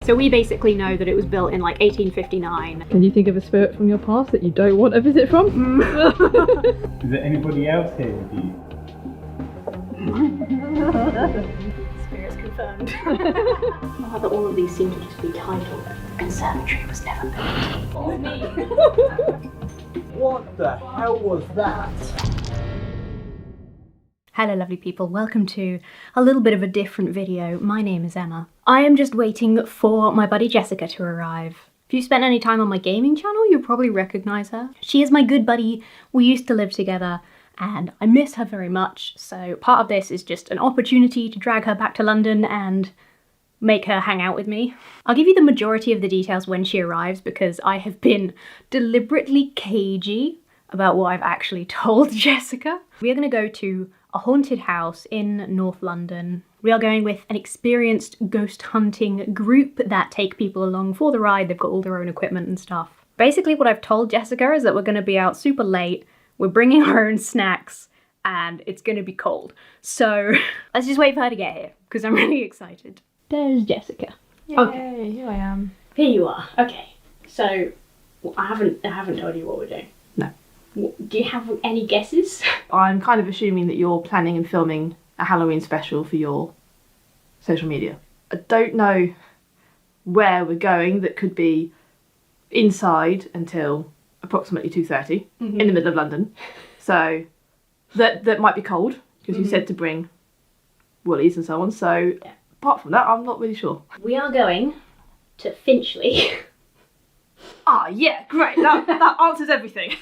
So we basically know that it was built in like 1859. Can you think of a spirit from your past that you don't want a visit from? Is there anybody else here with you? Spirits confirmed. Oh, that all of these seem to just be titled "Conservatory was never built." Oh, me. What the hell was that? Hello lovely people, welcome to a little bit of a different video. My name is Emma. I am just waiting for my buddy Jessica to arrive. If you spent any time on my gaming channel, you'll probably recognise her. She is my good buddy, we used to live together, and I miss her very much, so part of this is just an opportunity to drag her back to London and make her hang out with me. I'll give you the majority of the details when she arrives because I have been deliberately cagey about what I've actually told Jessica. We are going to go to a haunted house in North London. We are going with an experienced ghost hunting group that take people along for the ride. They've got all their own equipment and stuff. Basically what I've told Jessica is that we're going to be out super late, we're bringing our own snacks, and it's going to be cold. So let's just wait for her to get here because I'm really excited. There's Jessica. Yay, Okay, here I am. here you are. Okay, so I haven't told you what we're doing. No. Do you have any guesses? I'm kind of assuming that you're planning and filming a Halloween special for your social media. I don't know where we're going. That could be inside until approximately 2:30 in the middle of London. So that might be cold because you said to bring woolies and so on. So Yeah. apart from that, I'm not really sure. We are going to Finchley. Ah, yeah, great. That answers everything.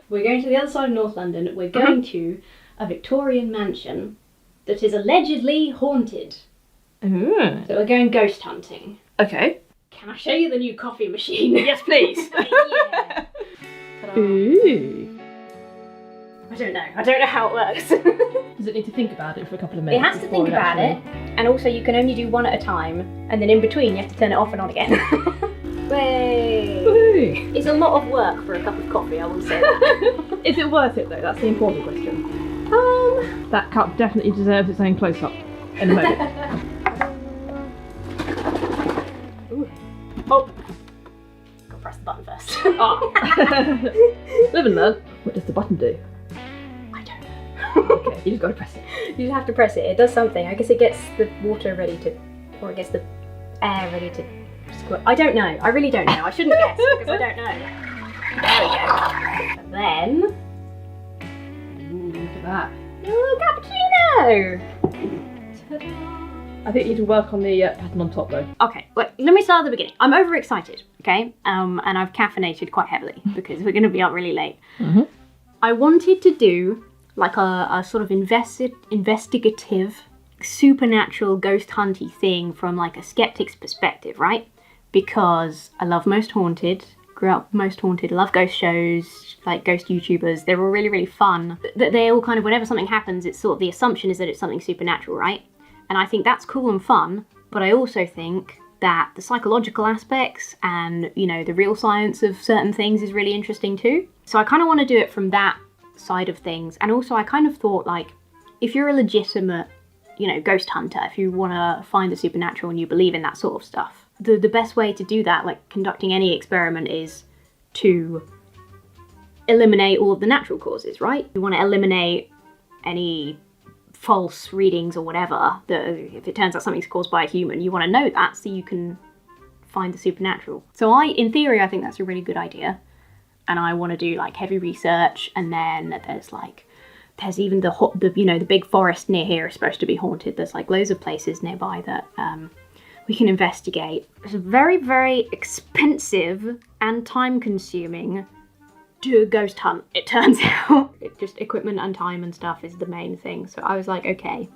We're going to the other side of North London. We're going to a Victorian mansion that is allegedly haunted. Ooh. So we're going ghost hunting. Okay. Can I show you the new coffee machine? Yes, please. Yeah. Ta-da. Ooh. I don't know how it works. Does it need to think about it for a couple of It minutes? has to before think about it, and also you can only do one at a time, and then in between you have to turn it off and on again. Way. Woohoo. It's a lot of work for a cup of coffee, I will say that. Is it worth it though? That's the important question. That cup definitely deserves its own close-up in a moment. Oh, gotta press the button first. Live and learn. What does the button do? I don't know. Okay, you just gotta press it. You just have to press it. It does something. I guess it gets the water ready to, or it gets the air ready to squirt. I don't know. I really don't know. I shouldn't guess because I don't know. There we go. And then, Ooh, look at that. a little cappuccino. Ta-da. I think you need to work on the pattern on top though. Okay, wait, let me start at the beginning. I'm overexcited, okay? And I've caffeinated quite heavily because we're going to be up really late. Mm-hmm. I wanted to do like a sort of investigative, supernatural ghost hunty thing from like a skeptic's perspective, right? Because I love Most Haunted, grew up Most Haunted, love ghost shows, like ghost YouTubers. They're all really, really fun. They all kind of, whenever something happens, it's sort of the assumption is that it's something supernatural, right? And I think that's cool and fun, but I also think that the psychological aspects and, you know, the real science of certain things is really interesting too. So I kind of want to do it from that side of things. And also I kind of thought, like, if you're a legitimate, you know, ghost hunter, if you want to find the supernatural and you believe in that sort of stuff, the best way to do that, like conducting any experiment, is to eliminate all of the natural causes, right? You want to eliminate any false readings or whatever, that if it turns out something's caused by a human, you want to know that so you can find the supernatural. So in theory, I think that's a really good idea. And I want to do like heavy research, and then there's even the big forest near here is supposed to be haunted. There's like loads of places nearby that we can investigate. It's very, very expensive and time consuming to ghost hunt, it turns out. Just equipment and time and stuff is the main thing. So I was like, okay,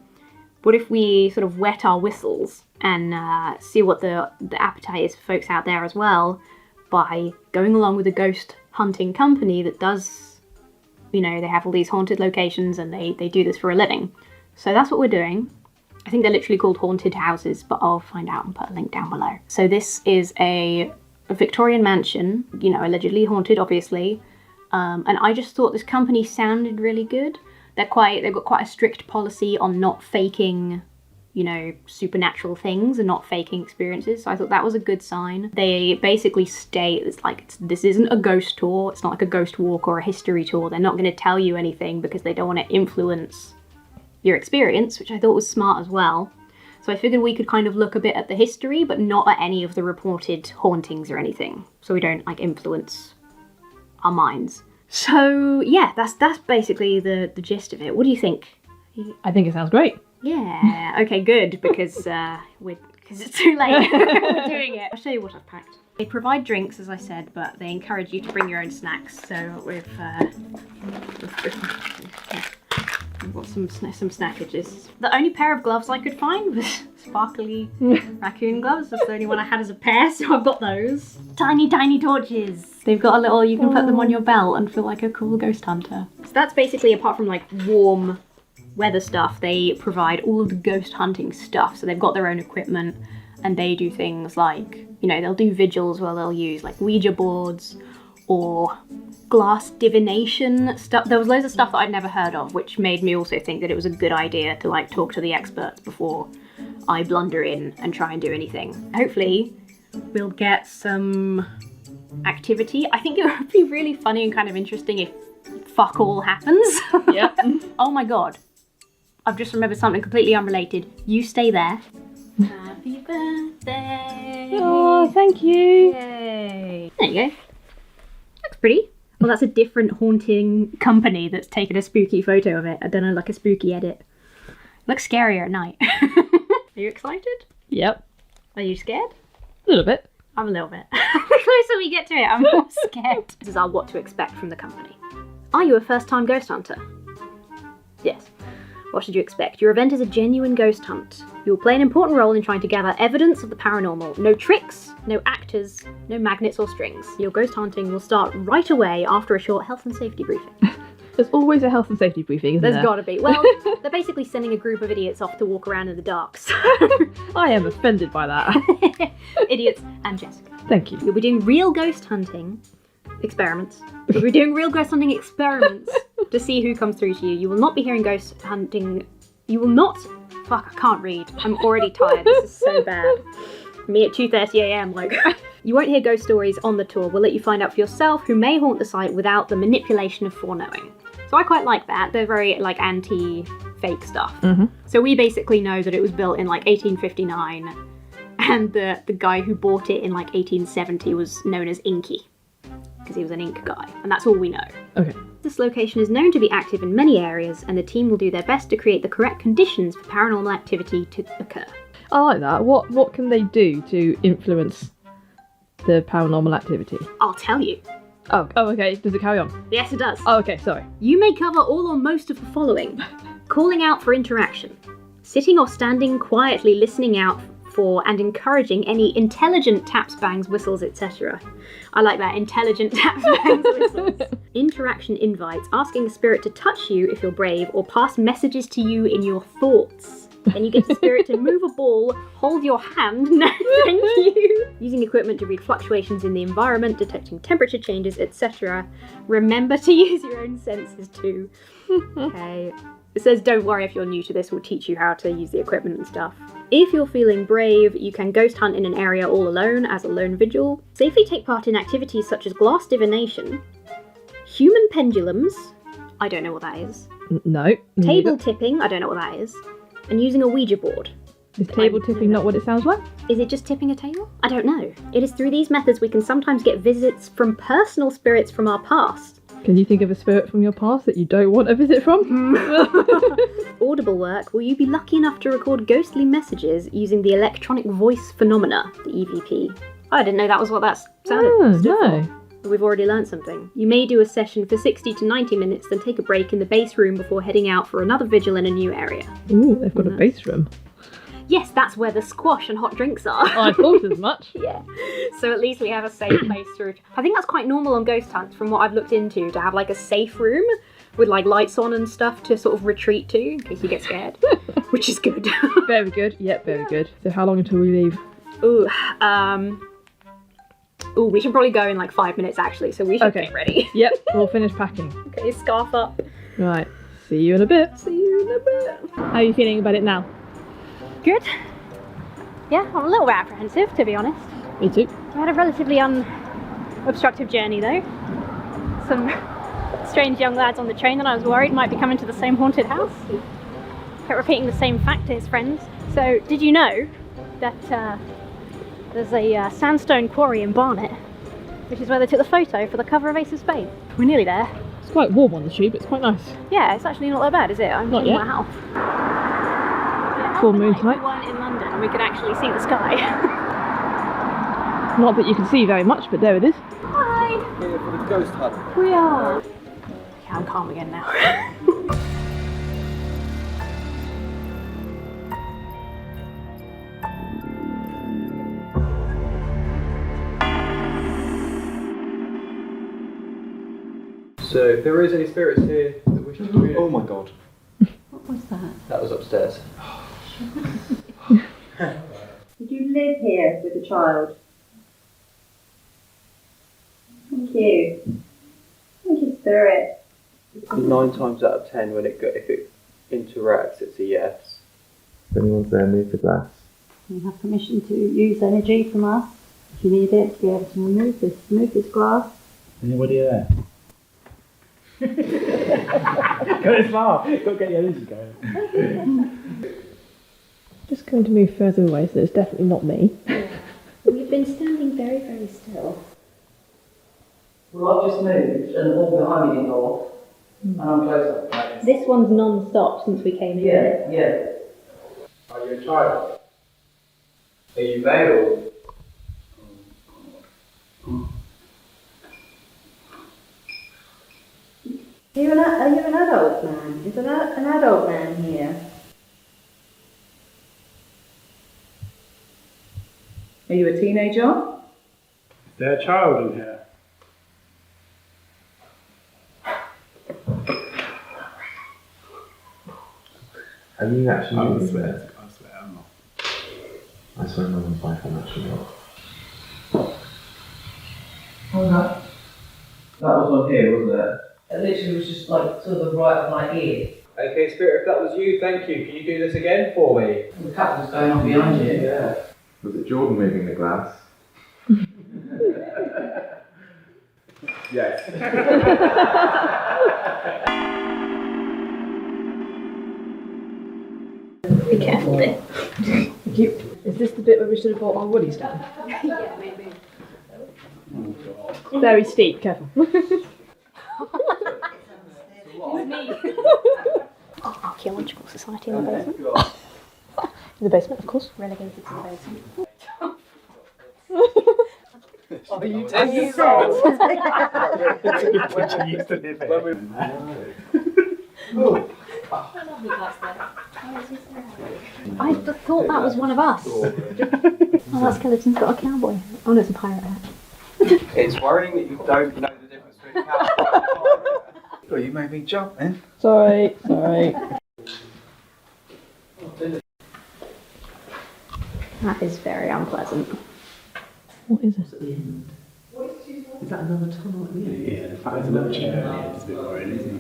what if we sort of wet our whistles and see what the appetite is for folks out there as well by going along with a ghost hunting company that does, you know, they have all these haunted locations and they do this for a living. So that's what we're doing. I think they're literally called haunted houses, but I'll find out and put a link down below. So this is a Victorian mansion, you know, allegedly haunted, obviously. And I just thought this company sounded really good. They've got quite a strict policy on not faking you know, supernatural things and not faking experiences. So I thought that was a good sign. They basically state this isn't a ghost tour. It's not like a ghost walk or a history tour. They're not going to tell you anything because they don't want to influence your experience, which I thought was smart as well. So I figured we could kind of look a bit at the history, but not at any of the reported hauntings or anything. So we don't like influence our minds. So yeah, that's basically the gist of it. What do you think? I think it sounds great. Yeah, okay, good, because it's too late. We're doing it. I'll show you what I've packed. They provide drinks, as I said, but they encourage you to bring your own snacks. So we've got some snackages. The only pair of gloves I could find was sparkly raccoon gloves. That's the only one I had as a pair, so I've got those. Tiny, tiny torches. They've got a little, you can put them on your belt and feel like a cool ghost hunter. So that's basically, apart from like warm weather stuff, they provide all of the ghost hunting stuff. So they've got their own equipment and they do things like, you know, they'll do vigils where they'll use like Ouija boards or glass divination stuff. There was loads of stuff that I'd never heard of, which made me also think that it was a good idea to like talk to the experts before I blunder in and try and do anything. Hopefully we'll get some activity. I think it would be really funny and kind of interesting if fuck all happens. Yeah. Oh my god. I've just remembered something completely unrelated. You stay there. Happy birthday. Oh, thank you. Yay. There you go. Looks pretty. Well, that's a different haunting company that's taken a spooky photo of it. I don't know, like a spooky edit. Looks scarier at night. Are you excited? Yep. Are you scared? A little bit. I'm a little bit. The closer we get to it, I'm more scared. This is our what to expect from the company. Are you a first-time ghost hunter? Yes. What should you expect? Your event is a genuine ghost hunt. You will play an important role in trying to gather evidence of the paranormal. No tricks, no actors, no magnets or strings. Your ghost hunting will start right away after a short health and safety briefing. There's always a health and safety briefing, isn't there? There's gotta be. Well, they're basically sending a group of idiots off to walk around in the dark, so... I am offended by that. Idiots and Jessica. Thank you. You'll be doing real ghost hunting experiments. You'll be doing real ghost hunting experiments to see who comes through to you. You will not be hearing ghost hunting. You will not. Fuck, I can't read. I'm already tired. This is so bad. Me at 2:30 a.m. Like, you won't hear ghost stories on the tour. We'll let you find out for yourself who may haunt the site without the manipulation of foreknowing. So I quite like that. They're very like anti-fake stuff. Mm-hmm. So we basically know that it was built in like 1859, and the guy who bought it in like 1870 was known as Inky, because he was an ink guy, and that's all we know. Okay. This location is known to be active in many areas, and the team will do their best to create the correct conditions for paranormal activity to occur. I like that. What can they do to influence the paranormal activity? I'll tell you. Oh, okay. Does it carry on? Yes, it does. Oh, okay. Sorry. You may cover all or most of the following. Calling out for interaction. Sitting or standing quietly listening out for and encouraging any intelligent taps, bangs, whistles, etc. I like that, intelligent taps, bangs, whistles. Interaction invites, asking a spirit to touch you if you're brave, or pass messages to you in your thoughts. Then you get the spirit to move a ball, hold your hand, no thank you. Using equipment to read fluctuations in the environment, detecting temperature changes, etc. Remember to use your own senses too. Okay. It says don't worry if you're new to this, we'll teach you how to use the equipment and stuff. If you're feeling brave, you can ghost hunt in an area all alone as a lone vigil. Safely take part in activities such as glass divination, human pendulums, I don't know what that is. No. Table tipping, I don't know what that is. And using a Ouija board. Is table tipping not what it sounds like? Is it just tipping a table? I don't know. It is through these methods we can sometimes get visits from personal spirits from our past. Can you think of a spirit from your past that you don't want a visit from? Audible work. Will you be lucky enough to record ghostly messages using the electronic voice phenomena, the EVP? I didn't know that was what that sounded. No. We've already learned something. You may do a session for 60 to 90 minutes, then take a break in the base room before heading out for another vigil in a new area. Ooh, they've got a base room. Yes, that's where the squash and hot drinks are. I thought as much. Yeah. So at least we have a safe place to... I think that's quite normal on ghost hunts, from what I've looked into, to have like a safe room with like lights on and stuff to sort of retreat to in case you get scared, which is good. Very good. Yep, very good. So how long until we leave? Ooh, we should probably go in like 5 minutes actually, so we should get ready. Yep, we'll finish packing. Okay, scarf up. Right, see you in a bit. See you in a bit. How are you feeling about it now? Good. Yeah, I'm a little bit apprehensive, to be honest. Me too. I had a relatively unobstructive journey though. Some strange young lads on the train that I was worried might be coming to the same haunted house. Kept repeating the same fact to his friends. So, did you know that there's a sandstone quarry in Barnet, which is where they took the photo for the cover of Ace of Spades? We're nearly there. It's quite warm on the tube, it's quite nice. Yeah, it's actually not that bad, is it? I'm Not in yet. my house. Full moon tonight. We weren't in London and we could actually see the sky. Not that you can see very much, but there it is. Hi! Here for the ghost hunt. We are. Okay, I'm calm again now. So, if there is any spirits here that wish to communicate. Oh my god. What was that? That was upstairs. Did you live here with a child? Thank you. Thank you, Spirit. 9 times out of 10, if it interacts, it's a yes. If anyone's there, move the glass. You have permission to use energy from us if you need it to be able to remove this glass. Anybody there? Go as far. Got to get the energy going. Just going to move further away, so it's definitely not me. We've been standing very, very still. Well, I've just moved and the wall behind me didn't go off. And I'm closer. This one's non-stop since we came in. Yeah. Are you a child? Are you male? Are you an adult man? Is an adult man here? Are you a teenager? Is there a child in here? Have you actually I moved swear. there? I swear I'm not. I swear no one's life I'm actually not. What was that? That was on here, wasn't it? It literally was just like to the right of my ear. Okay, Spirit, if that was you, thank you. Can you do this again for me? The cat was going on behind you. Yeah. Was it Jordan moving the glass? Yes. Be careful there. Is this the bit where we should have bought our woolly stand? Yeah, maybe. Very steep, careful. Archaeological Society in the basement. In the basement, of course. Relegated to the basement. Are you Which you used to live in. I thought that was one of us. Oh, that skeleton's got a cowboy. Oh no, it's a pirate hat. It's worrying that you don't know the difference between a cat and a pirate. Oh, you made me jump, man. Sorry. That is very unpleasant. What is it? Is that another tunnel at the end? Yeah, the fact there's a little chair here is a bit worrying, isn't it?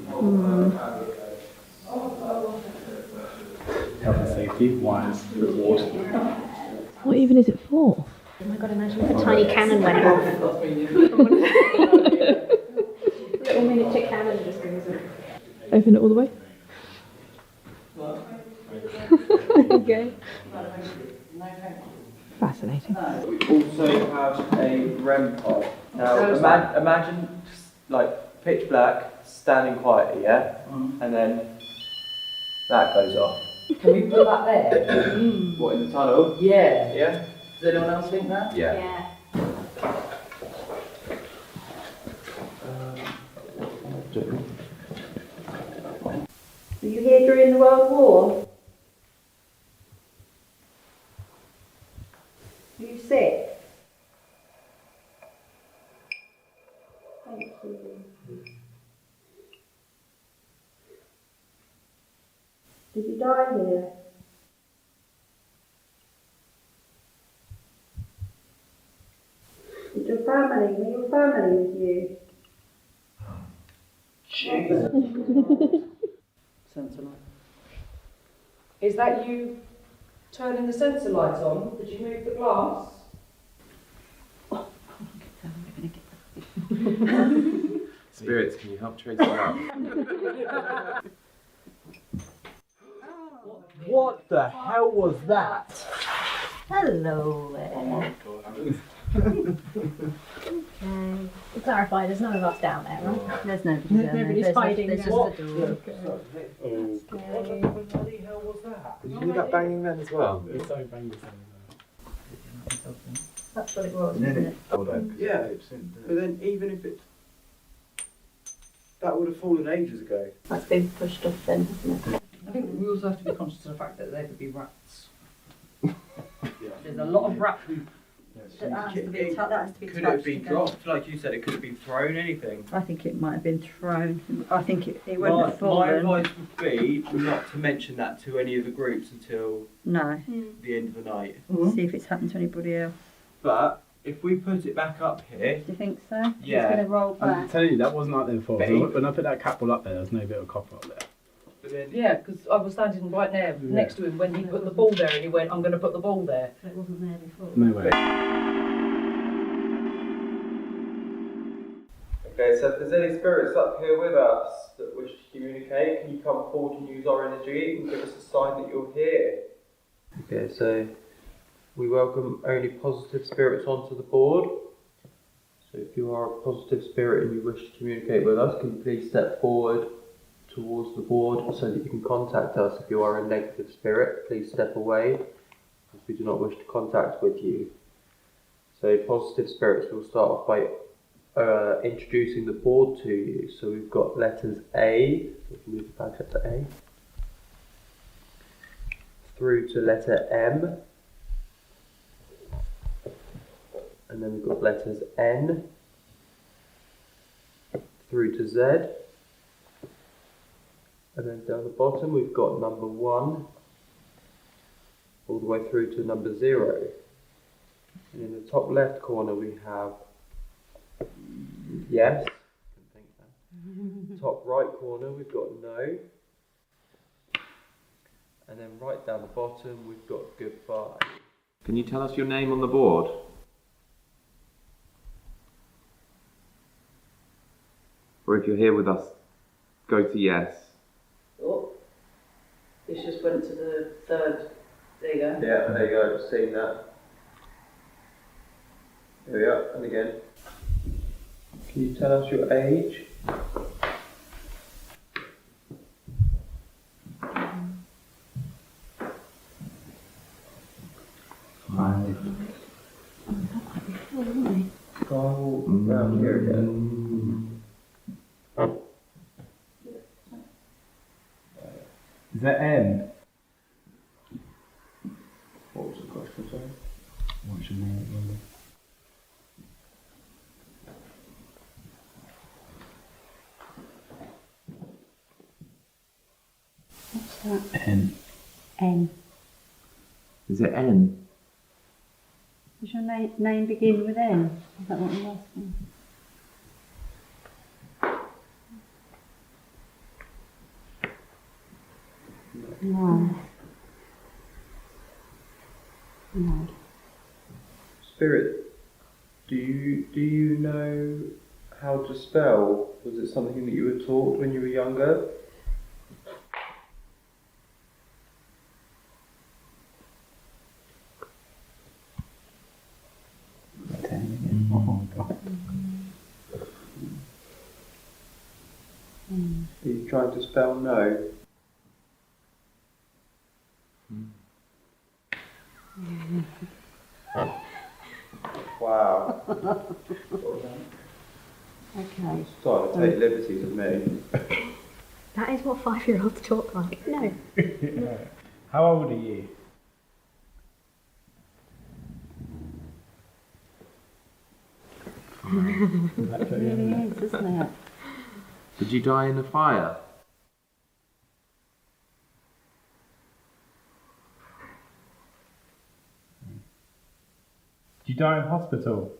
Health and safety, wise, reward. What even is it for? Oh my god, imagine if a tiny cannon went off. Little miniature cannon just goes in. Open it all the way? Okay. Fascinating. We also have a REM pod. Now, imagine like pitch black, standing quietly, yeah? And then that goes off. Can we put that there? What, in the tunnel? Yeah. Yeah? Does anyone else think that? Yeah. Were you here during the World War? Were you sick? Thank you. Did you die here? Did your family, were your family with you? Is that you turning the sensor lights on, did you move the glass? Spirits, can you help trace it out? What the hell was that? Hello there. To clarify, there's none of us down there, right? There's nobody down there. Nobody's There's hiding There's now. just the door. What the bloody hell was that? Did you hear that banging then as well? It's so banging. That's what it was, isn't it? Yeah, but then even if it... That would have fallen ages ago. That's been pushed off then, hasn't it? I think we also have to be conscious of the fact that there could be rats. There's a lot of rat poop. That has to be It- that has to be Could it touched have been again. dropped? Like you said, it could have been thrown, anything. I think it might have been thrown. I think it wouldn't My have fallen. advice would be not to mention that to any of the groups until No. the end of the night. See if it's happened to anybody else. But if we put it back up here, Do you think so? Yeah. It's going to roll I'm back. telling you, that wasn't like there before. But So when I put that cat ball up there was no bit of copper up there. but then Yeah, because I was standing right there next to him when he put the ball there and he went, I'm going to put the ball there. It wasn't there before. No way. Okay, so if there's any spirits up here with us that wish to communicate, can you come forward and use our energy and give us a sign that you're here? Okay, so we welcome only positive spirits onto the board. So if you are a positive spirit and you wish to communicate with us, can you please step forward towards the board so that you can contact us. If you are a negative spirit, please step away because we do not wish to contact with you. So positive spirits, we'll start off by introducing the board to you. So we've got letters A, so we can move back up to A, through to letter M, and then we've got letters N, through to Z, and then down the bottom we've got number 1, all the way through to number 0. And in the top left corner we have yes. Couldn't think that. Top right corner we've got no. And then right down the bottom we've got goodbye. Can you tell us your name on the board? Or if you're here with us, go to yes. Oh, this just went to the third. There you go. Yeah, there you go, just seen that. There we are, and again. Can you tell us your age? Go round here again. Is that N? What was the question, sorry? What's your name? What's that? N. N. Is it N? Does your name begin with N? Is that what you're asking? No. No. Spirit, do you know how to spell? Was it something that you were taught when you were younger? Are you trying to spell no? Wow. Okay. Starting to take liberties with me. That is what 5-year-olds talk like. No. How old are you? It really is, isn't it? Did you die in a fire? Did you die in hospital?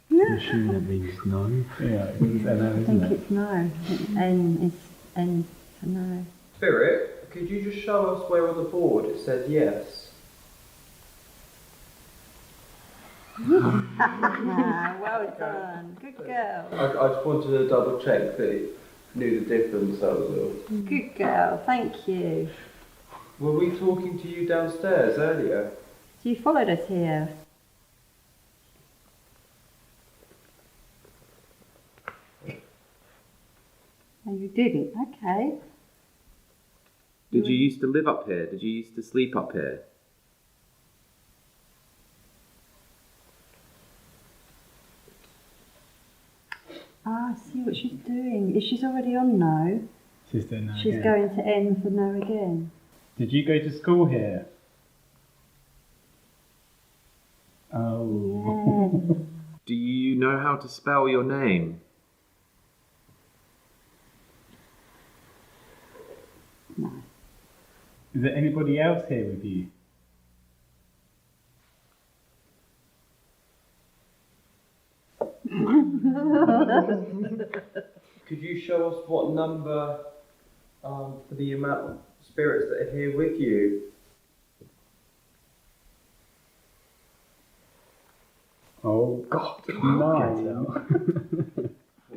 No. assume that means no. Yeah, it's NO, I isn't think it? it's no. I think N is N for no. Spirit, could you just show us where on the board it said yes? Well done. Good girl. I just wanted to double check that it knew the difference, that was all. Good girl. Thank you. Were we talking to you downstairs earlier? So you followed us here. Oh, you didn't? Okay. Did you used to live up here? Did you used to sleep up here? Ah, I see what she's doing. She's already on no. She's doing that She's again. going to N for no again. Did you go to school here? Oh. Yeah. Do you know how to spell your name? No. Is there anybody else here with you? Could you show us what number for the amount of spirits that are here with you? Oh, God. 9.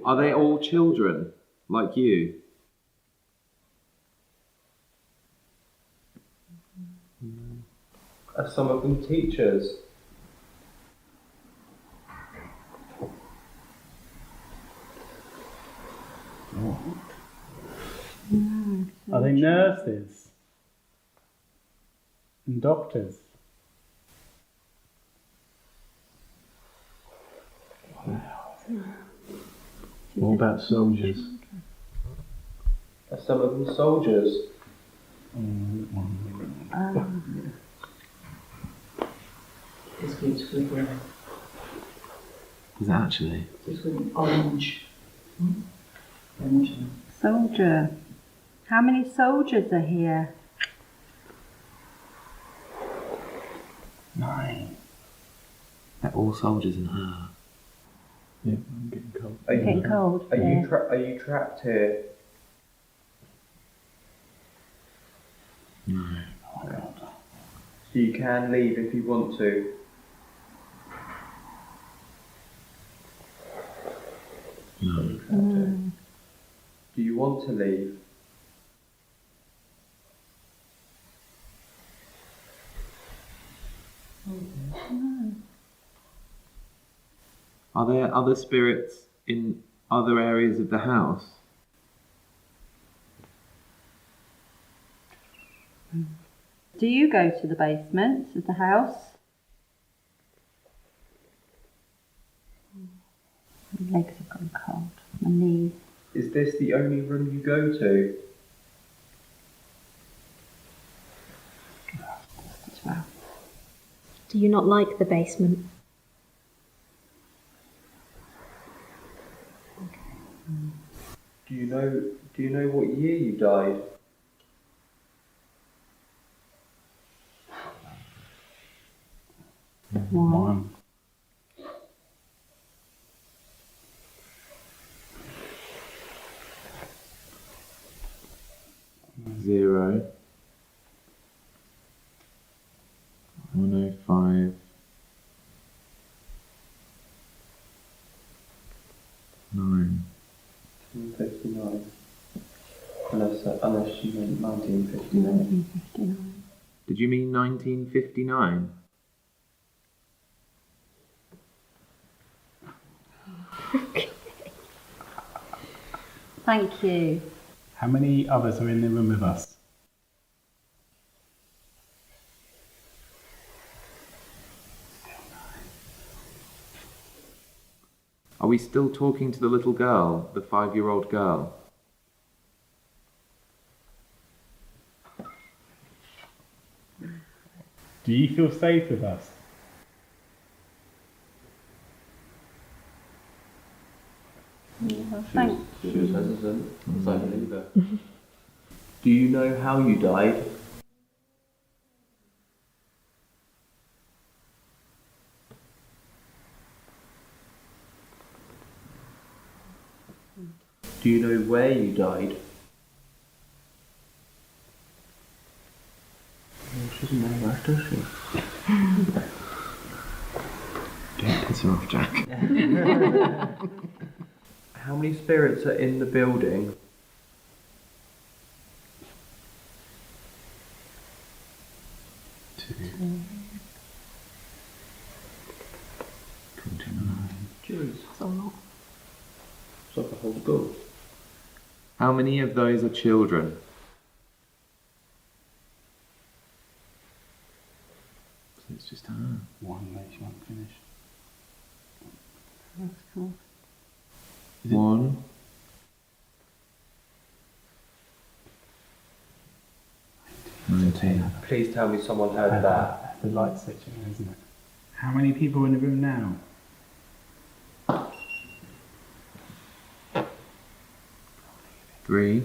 Are they all children, like you? Are some of them teachers? Are they nurses? And doctors? What about soldiers? Are some of them soldiers? This gives with Is that actually? this with orange. Orange. Soldier. How many soldiers are here? 9. They're all soldiers in her. Yeah, I'm getting cold. Are you, Getting cold. are Yeah. you trapped here? No. So you can leave if you want to. No. Do you want to leave? Are there other spirits in other areas of the house? Do you go to the basement of the house? My legs have gone cold. My knees. Is this the only room you go to? As well. Do you not like the basement? Do you know what year you died? Why? 0 105 9. 1959. Unless you meant 1959. 1959. Did you mean 1959? Thank you. How many others are in the room with us? Are we still talking to the little girl, the 5-year-old girl? Do you feel safe with us? Thank She was you. hesitant, because I believe her. Do you know how you died? Do you know where you died? She doesn't know that, does she? Don't piss her off, Jack. How many spirits are in the building? Two. 29. Jeez, That's a lot. it's like a whole school. How many of those are children? So it's just her. One that she won't finish. That's cool. Is it- 1. 19. Please tell me someone heard that. That's the light switching, isn't it? How many people are in the room now? Three.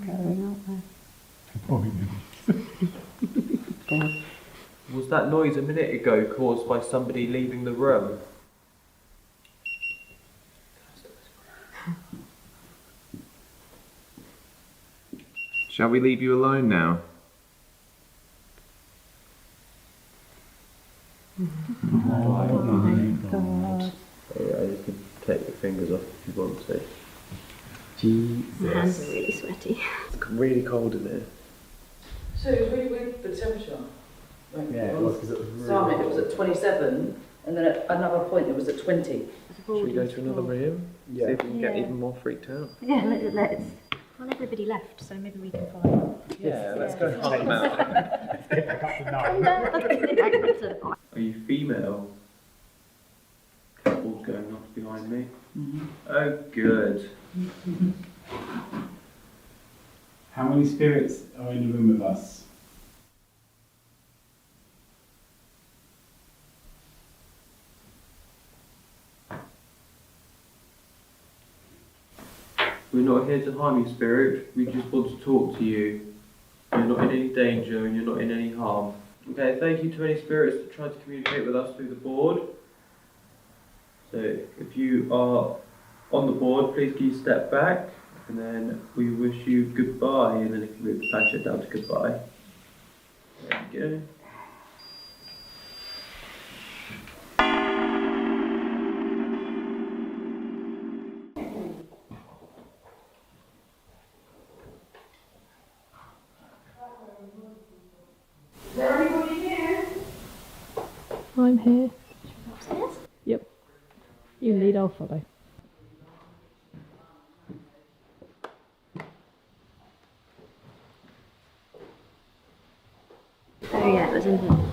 Going out there. Probably. Was that noise a minute ago caused by somebody leaving the room? Shall we leave you alone now? God. Yeah, you can take your fingers off if you want to. My hands are really sweaty. It's really cold in here. So it was really weird the temperature. Like, Yeah, it was because it was really Summit, it was cold. at 27, and then at another point it was at 20. Should we go to another room? Yeah. See if we can get Yeah. even more freaked out. Yeah, let's. Well, everybody left, so maybe we can follow. Yeah, let's Yeah. go hunt them out. Get back up to 9. Are you female? Couple's going off behind me. Oh, good. How many spirits are in the room with us? We're not here to harm you, spirit. We just want to talk to you. You're not in any danger and you're not in any harm. Okay, thank you to any spirits that tried to communicate with us through the board. So if you are on the board, please can you step back, and then we wish you goodbye, and then if you move the planchette down to goodbye. There you go. I'm here. Upstairs? Yep. You lead, I'll follow. Oh yeah, it was in here.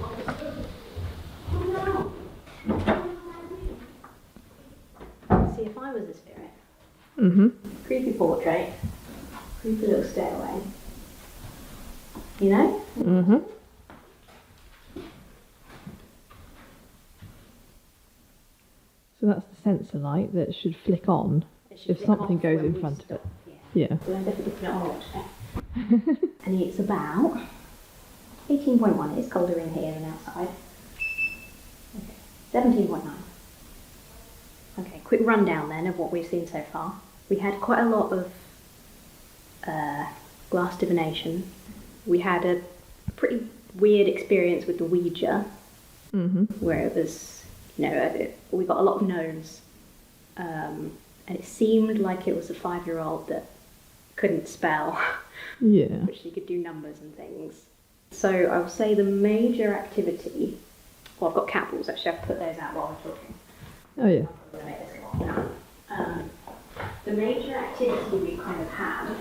See, if I was a spirit, Mm-hmm. creepy portrait, creepy little stairway. You know? Mm-hmm. So that's the sensor light that should flick on It should if flick something off goes when in we front of it. stop. Yeah. Yeah. So I'm definitely putting it on watch there. And it's about 18.1. It's colder in here than outside. Okay. 17.9. Okay, quick rundown then of what we've seen so far. We had quite a lot of glass divination. We had a pretty weird experience with the Ouija, Mm-hmm. where it was, you know, we got a lot of no's. And it seemed like it was a 5-year-old that couldn't spell, Yeah. but she could do numbers and things. So I would say the major activity, well, I've got cat balls, actually, I've put those out while we're talking. Oh yeah. I'm gonna make this go on. The major activity we kind of had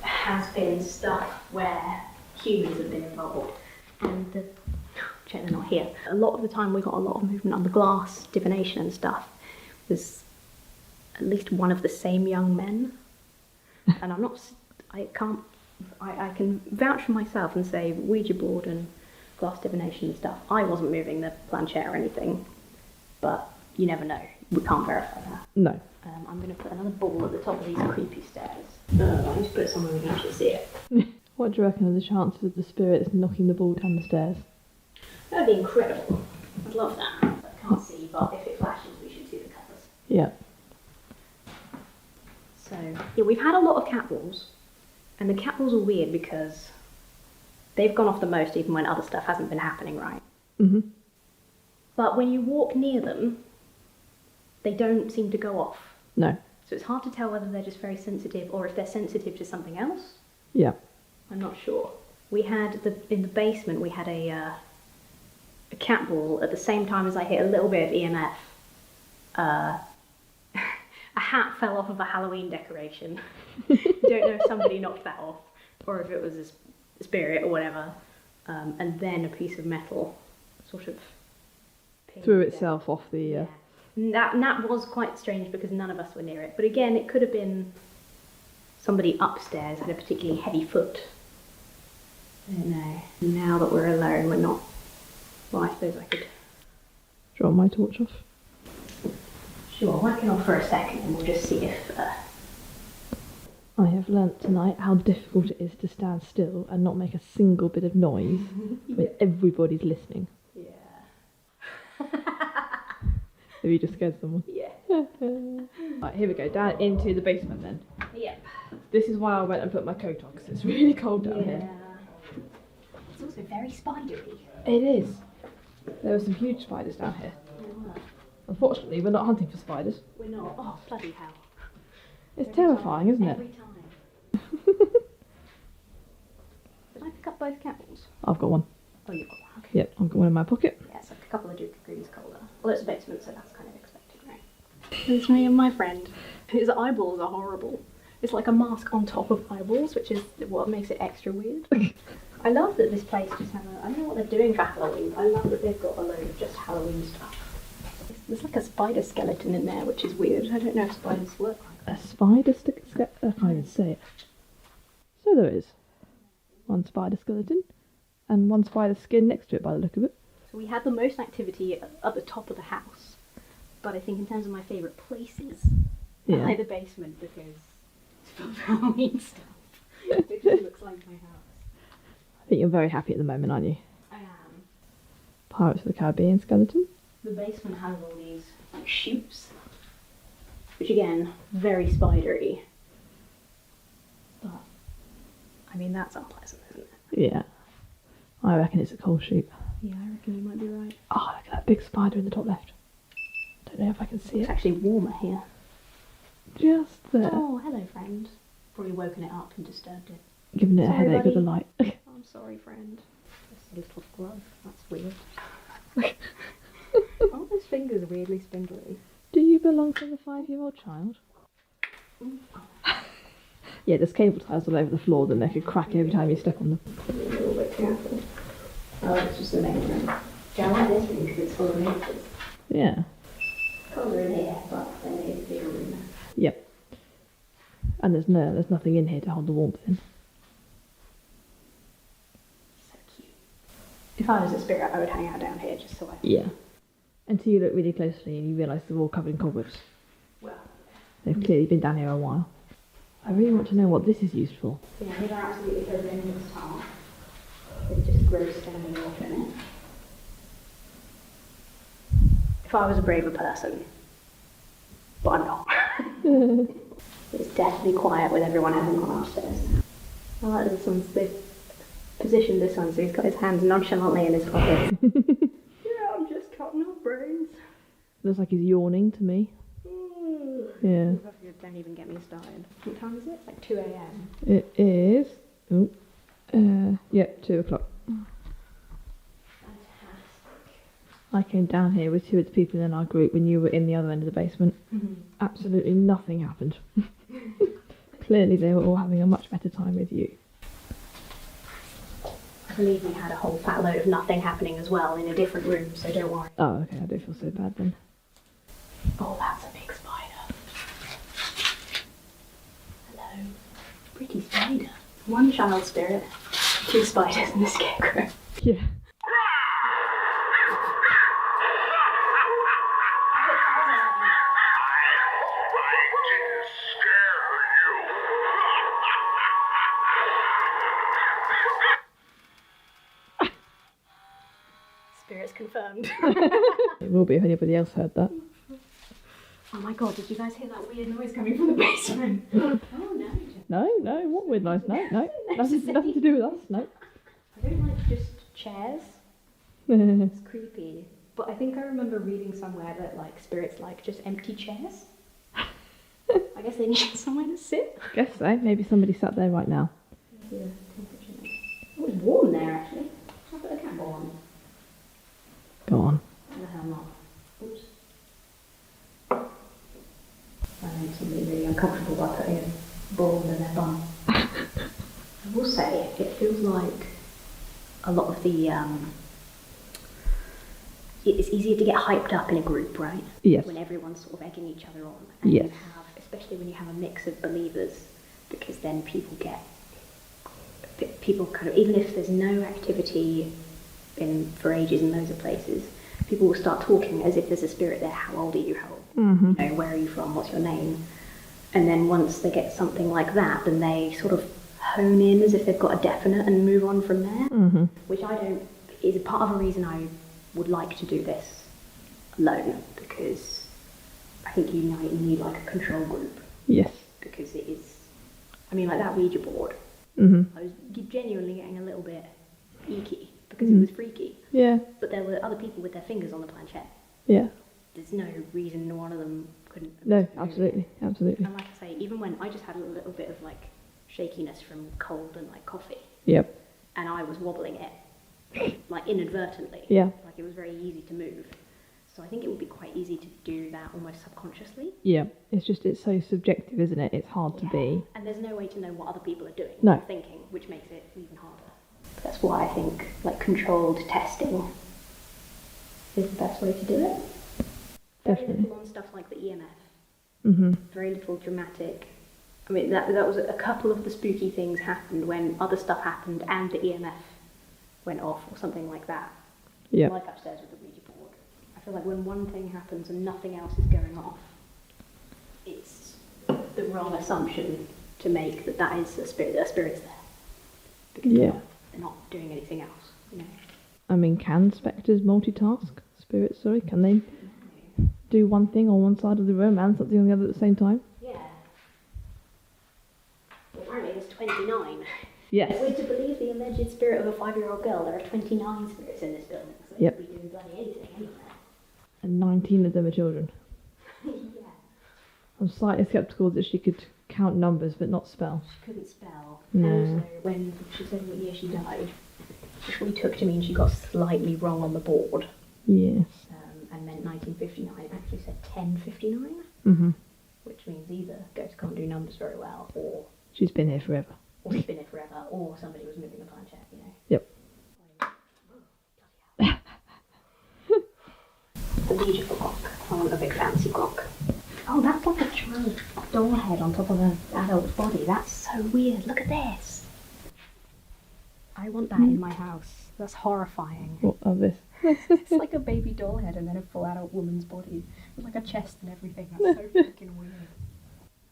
has been stuff where humans have been involved. And check they're not here. A lot of the time we got a lot of movement on the glass, divination and stuff. There's at least one of the same young men. And I can vouch for myself and say Ouija board and glass divination and stuff. I wasn't moving the planchette or anything, but you never know. We can't verify that. No. I'm going to put another ball at the top of these creepy stairs. I need to put it somewhere we can actually see it. What do you reckon are the chances of the spirits knocking the ball down the stairs? That would be incredible. I'd love that. I can't see, but if it flashes, we should see the colours. Yeah. So, yeah, we've had a lot of cat balls, and the cat balls are weird because they've gone off the most even when other stuff hasn't been happening, right? Mm-hmm. But when you walk near them, they don't seem to go off. No. So it's hard to tell whether they're just very sensitive or if they're sensitive to something else. Yeah. I'm not sure. We had, in the basement, we had a cat ball at the same time as I hit a little bit of EMF. A hat fell off of a Halloween decoration. Don't know if somebody knocked that off or if it was a spirit or whatever. And then a piece of metal sort of Threw itself off the... Yeah. And that was quite strange because none of us were near it. But again, it could have been somebody upstairs had a particularly heavy foot. I don't know. Now that we're alone, we're not... Well, I suppose I could... Draw my torch off. Sure, I'll whack it off for a second and we'll just see if... I have learnt tonight how difficult it is to stand still and not make a single bit of noise when everybody's listening. Yeah. Have you just scared someone? Yeah. Right, here we go, down into the basement then. Yep. This is why I went and put my coat on, because it's really cold down here. It's also very spidery. It is. There were some huge spiders down here. Unfortunately, we're not hunting for spiders. We're not. Oh, bloody hell. It's terrifying, isn't it? Every time. Did I pick up both candles? I've got one. Oh, you've got one. Okay. Yep, I've got one in my pocket. Yeah, it's like a couple of Duke of Green's colder. Well, it's a basement, so that's kind of expected, right? It's me and my friend. His eyeballs are horrible. It's like a mask on top of eyeballs, which is what makes it extra weird. I love that this place just has I don't know what they're doing for Halloween, but I love that they've got a load of just Halloween stuff. There's like a spider skeleton in there, which is weird. I don't know if spiders work like that. A spider skeleton? I can't even say it. So there is. One spider skeleton and one spider skin next to it by the look of it. So we had the most activity at the top of the house, but I think in terms of my favourite places, I like the basement because it's full of Halloween stuff. It just looks like my house. I think you're very happy at the moment, aren't you? I am. Pirates of the Caribbean skeleton. The basement has all these like chutes, which again, very spidery. But I mean that's unpleasant, isn't it? Yeah. I reckon it's a coal chute. Yeah, I reckon you might be right. Oh, look at that big spider in the top left. Don't know if I can see It's it. actually warmer here. Just there. Oh, hello, friend. Probably woken it up and disturbed it. Giving it a Sorry, headache with the buddy. light. I'm sorry, friend. Just a little glove. That's weird. Aren't those fingers weirdly spindly? Do you belong to the 5-year-old child? Yeah, there's cable ties all over the floor that make a crack every time you step on them. A little bit careful. Oh, it's just the main room. Yeah, I like this room because it's full of natures. Yeah. Colder in here, but then it's a bigger room. Yep. And there's nothing in here to hold the warmth in. So cute. If I was a spirit, I would hang out down here just so I... Yeah. Until you look really closely and you realise they're all covered in cobwebs. Well, They've clearly been down here a while. I really want to know what this is used for. yeah, these are absolutely covered in this tile. It just grows standing water in it. If I was a braver person, but I'm not. It's deathly quiet with everyone having gone upstairs. I like this one's, they've positioned this one so he's got his hands nonchalantly in his pocket. Yeah, I'm just cutting off brains. Looks like he's yawning to me. Yeah. Don't even get me started. What time is it? It's like 2 a.m. It is... yeah, 2 o'clock. I came down here with 2 of the people in our group when you were in the other end of the basement. Absolutely nothing happened. Clearly they were all having a much better time with you. I believe we had a whole fat load of nothing happening as well in a different room, so don't worry. Oh, okay, I don't feel so bad then. Oh, that's a big spider. Hello. Pretty spider. 1 child spirit, 2 spiders and a scarecrow. Yeah. Spirits confirmed. It will be if anybody else heard that. I my god, did you guys hear that weird noise coming from the basement? Oh no. No, what weird noise? No. Nothing to do with us, no. I don't like just chairs. It's creepy. But I think I remember reading somewhere that like spirits like just empty chairs. I guess they need somewhere to sit. Guess so. Maybe somebody sat there right now. Yeah, temperature. It was warm there actually. I'll put a candle on. Go on. What the hell not? Oops. I make somebody really uncomfortable by putting a ball under their bum. I will say, it feels like a lot of the it's easier to get hyped up in a group, right? Yes. When everyone's sort of egging each other on. And Yes. you have, especially when you have a mix of believers, because then people kind of, even if there's no activity for ages in loads of places, people will start talking as if there's a spirit there. How old are you? Mm-hmm. You know, where are you from? What's your name? And then once they get something like that, then they sort of hone in as if they've got a definite and move on from there, Mm-hmm. which is part of a reason I would like to do this alone, because I think you need like a control group, Yes. because it is, I mean, like that Ouija board, Mm-hmm. I was genuinely getting a little bit eeky because it was freaky, Yeah. but there were other people with their fingers on the planchette. Yeah. There's no reason one of them couldn't. No, move it. absolutely. Absolutely. And like I say, even when I just had a little bit of like shakiness from cold and like coffee, Yep. and I was wobbling it like inadvertently. Yeah. Like it was very easy to move. So I think it would be quite easy to do that almost subconsciously. Yeah. It's so subjective, isn't it? It's hard to be. And there's no way to know what other people are doing No. or thinking, which makes it even harder. That's why I think like controlled testing is the best way to do it. Very Definitely. little on stuff like the EMF. Mm-hmm. Very little dramatic. I mean, that was a couple of the spooky things happened when other stuff happened and the EMF went off or something like that. Yeah. Like upstairs with the Ouija board. I feel like when one thing happens and nothing else is going off, it's the wrong assumption to make that is a spirit's there. Because Yeah. they're not doing anything else, you know. I mean, can spectres multitask? Spirits, sorry. Can they do one thing on one side of the room and something on the other at the same time? Yeah. Well, apparently there's 29. Yes. If we're to believe the alleged spirit of a 5-year-old girl, there are 29 spirits in this building, so Yep. they could be doing bloody anything anywhere. And 19 of them are children. Yeah. I'm slightly sceptical that she could count numbers but not spell. She couldn't spell. No. And also, when she said what year she died, which we took to mean she got slightly wrong on the board, Yes. and meant 1959, it actually said 1059, Mm-hmm. which means either ghosts can't do numbers very well, or She's been here forever. she's been here forever, or somebody was moving a planchette, you know. Yep. The Ouija clock. I want a big fancy clock. Oh, that's like a child doll head on top of an adult's body. That's so weird. Look at this. I want that in my house. That's horrifying. What of this? It's like a baby doll head and then a full adult woman's body with like a chest and everything. That's so freaking weird.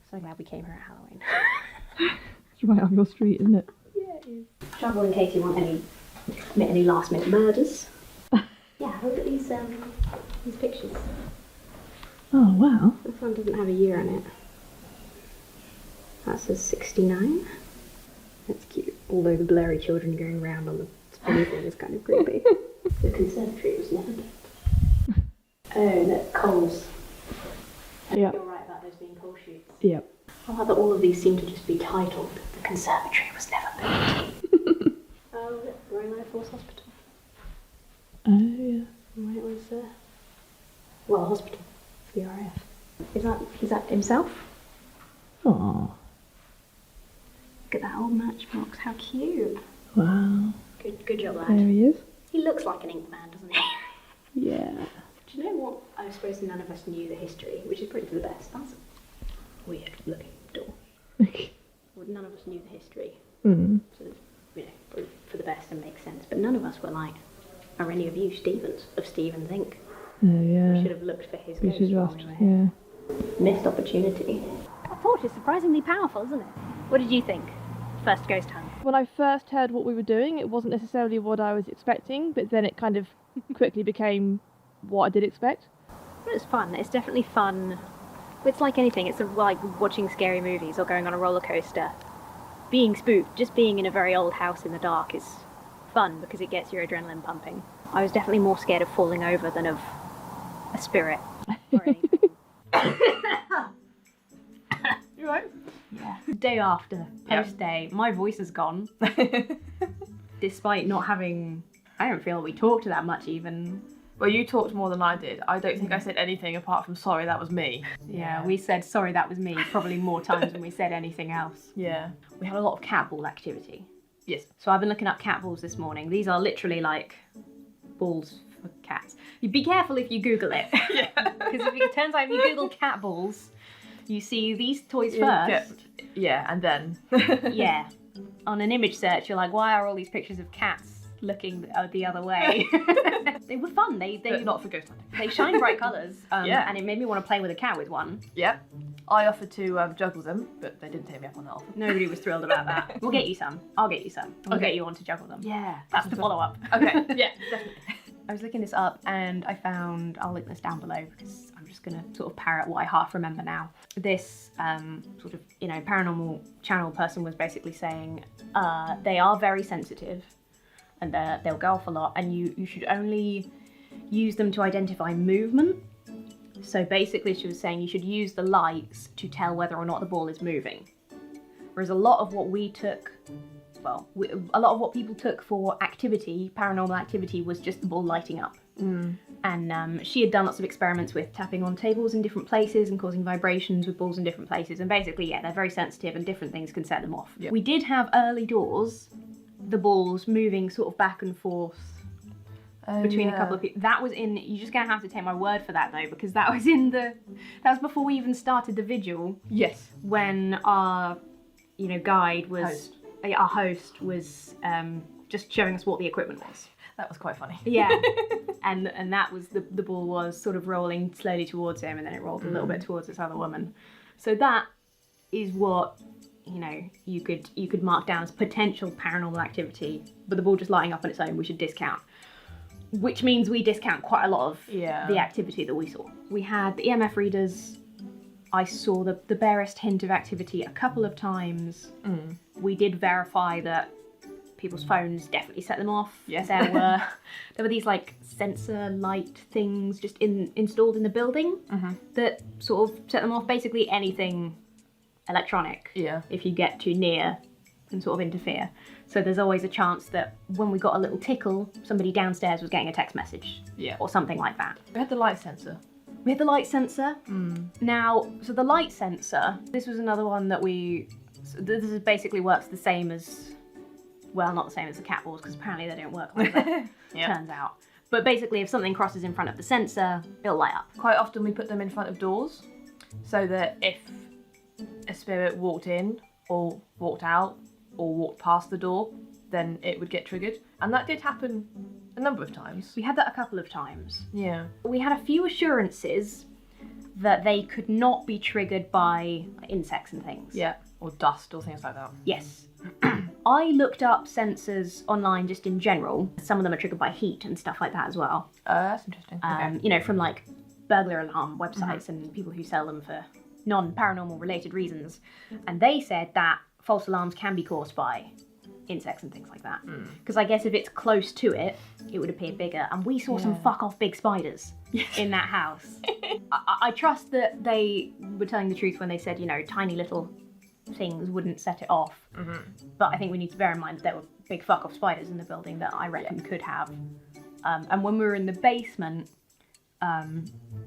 So glad we came here at Halloween. It's right up your street, isn't it? Yeah, it is. Trouble in case you want commit any last minute murders. Yeah, look at these pictures. Oh, wow. This one doesn't have a year on it. That says 69. That's cute. Although the blurry children going around on the spinny thing is kind of creepy. The conservatory was never built. Oh, look, coals. Yeah. You're right about those being coal chutes. Yep. I love that all of these seem to just be titled The Conservatory Was Never Built. Oh, look, Royal Air Force Hospital. Oh, yeah. Right, was well, hospital for the RAF. Is that himself? Oh, Look at that old matchbox. How cute. wow. Good job, lad. There he is. He looks like an ink man, doesn't he? Yeah. Do you know what? I suppose none of us knew the history, which is pretty for the best. That's a weird looking door. Well, none of us knew the history, Mm. so you know, probably for the best and makes sense. But none of us were like, are any of you Stevens of Stephen's Inc? Oh, We yeah. should have looked for his We ghost should while have we asked. were here. Yeah. Missed opportunity. That torch is surprisingly powerful, isn't it? What did you think? First ghost hunt. When I first heard what we were doing, it wasn't necessarily what I was expecting, but then it kind of quickly became what I did expect. It was fun. It's definitely fun It's like anything. It's like watching scary movies or going on a roller coaster. Being spooked, just being in a very old house in the dark is fun because it gets your adrenaline pumping. I was definitely more scared of falling over than of a spirit or anything. You right? Yeah. Day after, post day, my voice is gone. Despite not having, I don't feel we talked that much even. Well, you talked more than I did. I don't think I said anything apart from sorry, that was me. Yeah, we said sorry, that was me probably more times than we said anything else. Yeah. We had a lot of cat ball activity. Yes. So I've been looking up cat balls this morning. These are literally like balls for cats. You be careful if you Google it. Yeah. Because it turns out if you Google cat balls, you see these toys first. Yeah, and then. Yeah. On an image search, you're like, why are all these pictures of cats looking the other way? They were fun. They not for ghost hunting. They shine bright colours. Yeah. And it made me want to play with a cat with one. Yep. I offered to juggle them, but they didn't take me up on that offer. Nobody was thrilled about that. We'll get you some. I'll get you some. We'll Okay. get you on to juggle them. Yeah. That's the follow-up. Okay. Yeah, definitely. I was looking this up and I found, I'll link this down below because I'm just going to sort of parrot what I half remember now. This sort of, paranormal channel person was basically saying they are very sensitive and they'll go off a lot, and you should only use them to identify movement. So basically she was saying you should use the lights to tell whether or not the ball is moving. Whereas a lot of what we took, a lot of what people took for activity, paranormal activity, was just the ball lighting up. And she had done lots of experiments with tapping on tables in different places and causing vibrations with balls in different places. And basically, yeah, they're very sensitive and different things can set them off. Yep. We did have early doors, the balls moving sort of back and forth between a couple of people. That was in, you're just going to have to take my word for that though, because that was before we even started the vigil. Yes. When our, guide was, our host was just showing us what the equipment was. That was quite funny. Yeah. and that was, the ball was sort of rolling slowly towards him, and then it rolled a little bit towards this other woman. So that is what, you could mark down as potential paranormal activity, but the ball just lighting up on its own, we should discount. Which means we discount quite a lot of the activity that we saw. We had the EMF readers. I saw the barest hint of activity a couple of times. We did verify that people's phones definitely set them off. Yes. There were these like sensor light things just installed in the building that sort of set them off. Basically anything electronic. Yeah. If you get too near, can sort of interfere. So there's always a chance that when we got a little tickle, somebody downstairs was getting a text message. Yeah. Or something like that. We had the light sensor. We had the light sensor. Now, so the light sensor, this was another one that this is basically works the same as, well, not the same as the cat balls, because apparently they don't work like that, turns out. But basically, if something crosses in front of the sensor, it'll light up. Quite often we put them in front of doors, so that if a spirit walked in, or walked out, or walked past the door, then it would get triggered. And that did happen a number of times. We had that a couple of times. Yeah. We had a few assurances that they could not be triggered by insects and things. Yeah. Or dust or things like that. Yes. I looked up sensors online just in general. Some of them are triggered by heat and stuff like that as well. That's interesting. Okay. From like burglar alarm websites and people who sell them for non-paranormal related reasons. And they said that false alarms can be caused by insects and things like that. Because I guess if it's close to it, it would appear bigger. And we saw some fuck off big spiders in that house. I trust that they were telling the truth when they said, tiny little things wouldn't set it off. But I think we need to bear in mind that there were big fuck off spiders in the building that I reckon could have. And when we were in the basement,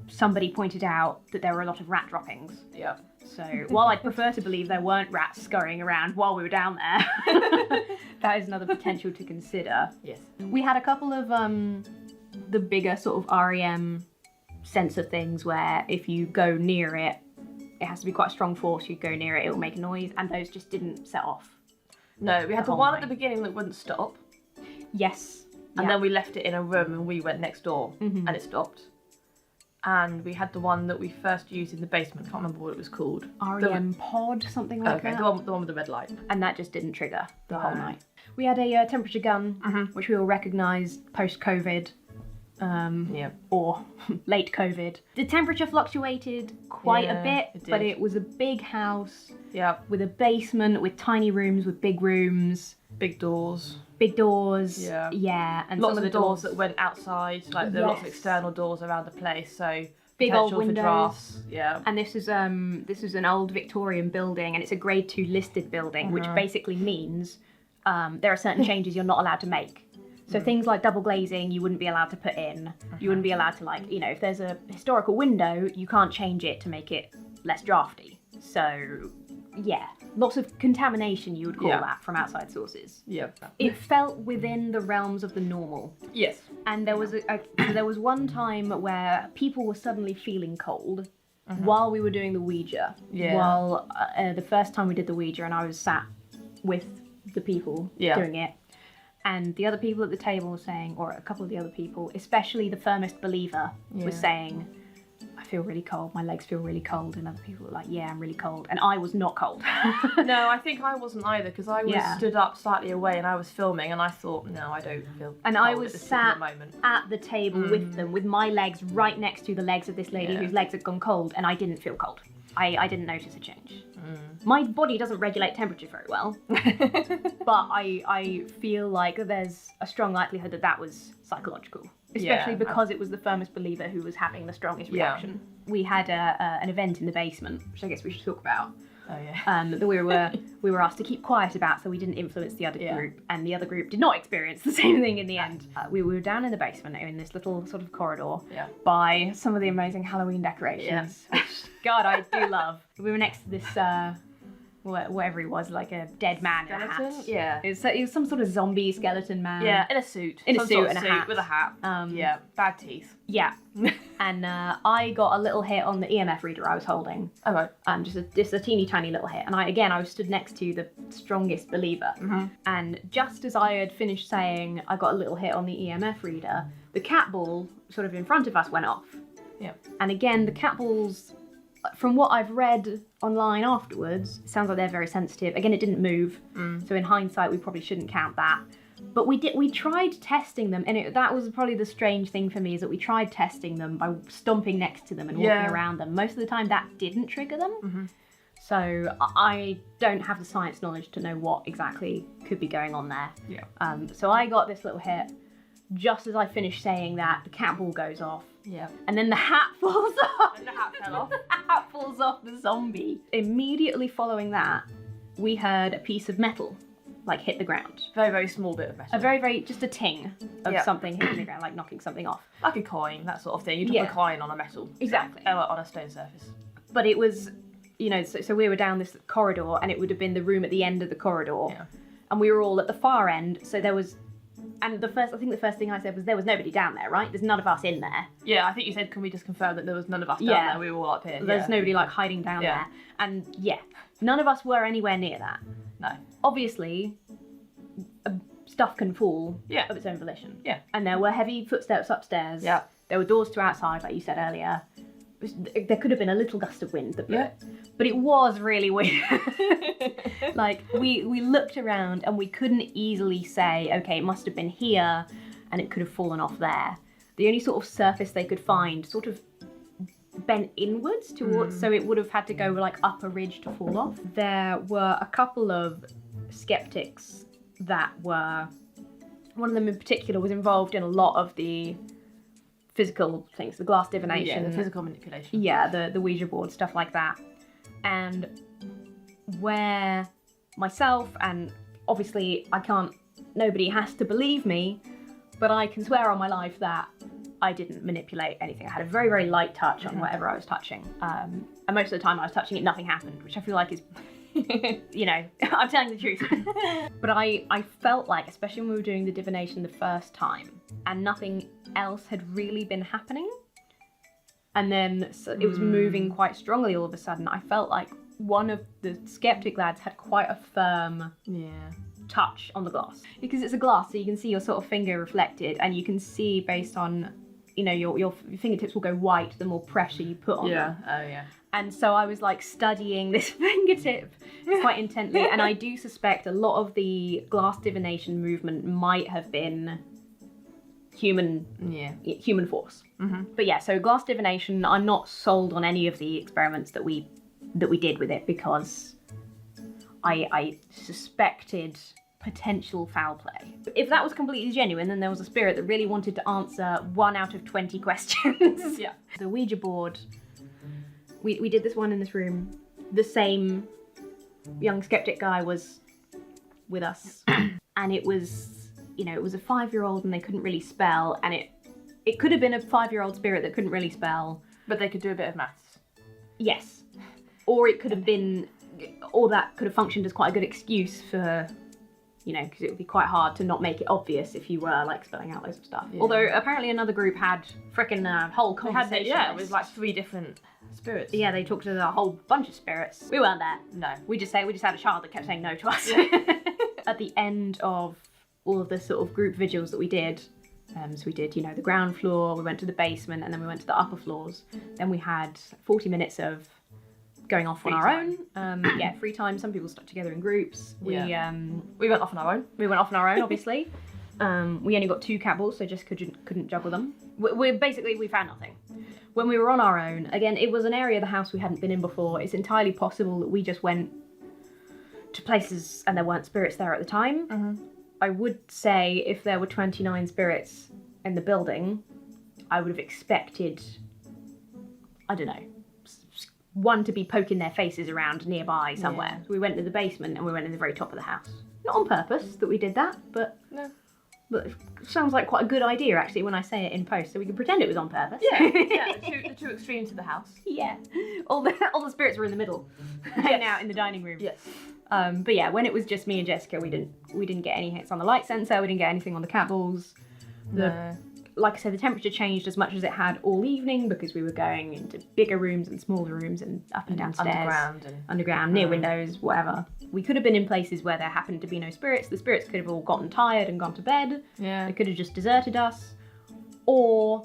somebody pointed out that there were a lot of rat droppings. Yeah. So while I'd prefer to believe there weren't rats scurrying around while we were down there, that is another potential to consider. Yes. We had a couple of the bigger sort of REM sensor things where if you go near it, it has to be quite a strong force. You go near it, it will make a noise, and those just didn't set off. No, we had the whole one night. at the beginning that wouldn't stop, Yes. and then we left it in a room and we went next door and it stopped. And we had the one that we first used in the basement, can't remember what it was called. REM pod, something like Okay, that. the one with the red light. And that just didn't trigger the whole night. We had a temperature gun, which we all recognised post-COVID. or late COVID. The temperature fluctuated quite a bit, it but did. it was a big house Yeah. with a basement, with tiny rooms, with big rooms, Big doors. big doors. Yeah. and Lots some of doors that went outside. Like there were lots of Yes. external doors around the place. So Big old potential for windows. drafts. Yeah. And this is an old Victorian building, and it's a Grade 2 listed building, which basically means there are certain changes you're not allowed to make. So things like double glazing, you wouldn't be allowed to put in. You wouldn't be allowed to, like, you know, if there's a historical window, you can't change it to make it less drafty. So, yeah, lots of contamination, you would call that, from outside sources. Yeah. It felt within the realms of the normal. Yes. And there was there was one time where people were suddenly feeling cold while we were doing the Ouija. Yeah. While the first time we did the Ouija, and I was sat with the people doing it, and the other people at the table were saying, or a couple of the other people, especially the firmest believer, was saying, I feel really cold, my legs feel really cold, and other people were like, yeah, I'm really cold, and I was not cold. No, I think I wasn't either, because I was stood up slightly away and I was filming, and I thought, no, I don't feel And cold I at was this particular sat moment. at the table with them, with my legs right next to the legs of this lady whose legs had gone cold, and I didn't feel cold. I didn't notice a change. My body doesn't regulate temperature very well, but I feel like there's a strong likelihood that that was psychological, especially because it was the firmest believer who was having the strongest reaction. We had an event in the basement, which I guess we should talk about. Oh yeah. That we were asked to keep quiet about, so we didn't influence the other group, and the other group did not experience the same thing in the end. We were down in the basement in this little sort of corridor by some of the amazing Halloween decorations, which God I do love. We were next to this whatever he was, like a dead man in a Skeleton? hat. Yeah. It was some sort of zombie skeleton man. Yeah, in a suit. In a Some suit sort of and a hat. with a hat. Yeah, bad teeth. Yeah. And I got a little hit on the EMF reader I was holding. Oh right. Just a teeny tiny little hit. And I was stood next to the strongest believer. And just as I had finished saying I got a little hit on the EMF reader, the cat ball sort of in front of us went off. Yeah. And again, the cat balls, from what I've read online afterwards, it sounds like they're very sensitive. Again, it didn't move. So in hindsight, we probably shouldn't count that. But we tried testing them, and that was probably the strange thing for me, is that we tried testing them by stomping next to them and walking around them. Most of the time that didn't trigger them. So I don't have the science knowledge to know what exactly could be going on there. Yeah. So I got this little hit. Just as I finished saying that, the cat ball goes off. Yeah. And then the hat falls off. And the hat fell off. The hat falls off the zombie. Immediately following that, we heard a piece of metal hit the ground. Very, very small bit of metal. A very, just a ting of something hitting the ground, like knocking something off. Like a coin, that sort of thing. You drop a coin on a metal. Exactly. On a stone surface. But it was, so we were down this corridor, and it would have been the room at the end of the corridor. Yeah. And we were all at the far end, so there was, and the first thing I said was there was nobody down there, right? There's none of us in there. Yeah, I think you said, can we just confirm that there was none of us down there? We were all up here. There's nobody hiding down there. And none of us were anywhere near that. No. Obviously, stuff can fall of its own volition. Yeah. And there were heavy footsteps upstairs. Yeah. There were doors to outside, like you said earlier. There could have been a little gust of wind that blew it. But it was really weird. We looked around and we couldn't easily say, okay, it must have been here and it could have fallen off there. The only sort of surface they could find sort of bent inwards towards, so it would have had to go up a ridge to fall off. There were a couple of skeptics that were, one of them in particular was involved in a lot of the physical things, the glass divination. Yeah, the physical manipulation. Yeah, the Ouija board, stuff like that. And where myself, and obviously nobody has to believe me, but I can swear on my life that I didn't manipulate anything. I had a very, very light touch on whatever I was touching. And most of the time I was touching it, nothing happened, which I feel like is, I'm telling the truth. But I felt like, especially when we were doing the divination the first time, and nothing else had really been happening, and then it was moving quite strongly all of a sudden, I felt like one of the skeptic lads had quite a firm touch on the glass. Because it's a glass, so you can see your sort of finger reflected, and you can see based on, your fingertips will go white the more pressure you put on them. Oh yeah. And so I was studying this fingertip quite intently, and I do suspect a lot of the glass divination movement might have been human force. But yeah, so glass divination, I'm not sold on any of the experiments that we did with it because I suspected potential foul play. If that was completely genuine, then there was a spirit that really wanted to answer 1 out of 20 questions. Yeah. The Ouija board, we did this one in this room. The same young skeptic guy was with us, and it was, it was a 5-year-old and they couldn't really spell, and it could have been a 5-year-old spirit that couldn't really spell. But they could do a bit of maths. Yes. Or it could have been, or that could have functioned as quite a good excuse for, because it would be quite hard to not make it obvious if you were like spelling out loads of stuff. Yeah. Although apparently another group had frickin' whole conversation. It was like 3 different spirits. Yeah, they talked to a whole bunch of spirits. We weren't there. No. We just had a child that kept saying no to us. At the end of all of the sort of group vigils that we did, so we did, the ground floor, we went to the basement, and then we went to the upper floors. Then we had 40 minutes of going off on our own. Free time. Some people stuck together in groups. We went off on our own. We went off on our own, obviously. We only got 2 cat balls, so just couldn't juggle them. We found nothing. When we were on our own, again, it was an area of the house we hadn't been in before. It's entirely possible that we just went to places and there weren't spirits there at the time. I would say if there were 29 spirits in the building, I would have expected, I don't know, one to be poking their faces around nearby somewhere. Yeah. So we went to the basement and we went to the very top of the house. Not on purpose that we did that, but it sounds like quite a good idea actually when I say it in post, so we can pretend it was on purpose. Yeah, the two extremes of the house. Yeah, all the spirits were in the middle, hanging out in the dining room. Yes. But yeah, when it was just me and Jessica, we didn't get any hits on the light sensor. We didn't get anything on the cat balls. Like I said, the temperature changed as much as it had all evening because we were going into bigger rooms and smaller rooms and up and downstairs, underground, near windows, whatever. We could have been in places where there happened to be no spirits. The spirits could have all gotten tired and gone to bed. Yeah. They could have just deserted us, or,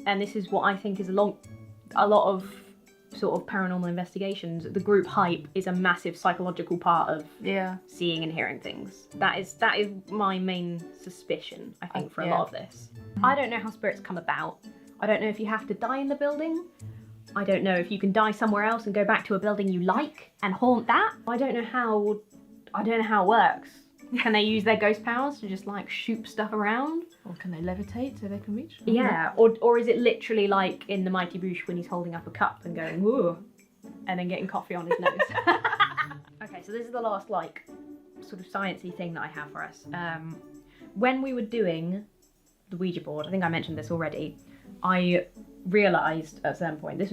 and this is what I think is a lot of sort of paranormal investigations, the group hype is a massive psychological part of seeing and hearing things. That is my main suspicion, I think, for a lot of this. I don't know how spirits come about. I don't know if you have to die in the building. I don't know if you can die somewhere else and go back to a building you like and haunt that. I don't know how it works. Can they use their ghost powers to just like shoot stuff around? Or can they levitate so they can reach? Yeah, or is it literally like in the Mighty Boosh when he's holding up a cup and going, whoa, and then getting coffee on his nose? Okay, so this is the last like sort of sciencey thing that I have for us. When we were doing the Ouija board, I think I mentioned this already, I realised at a certain point,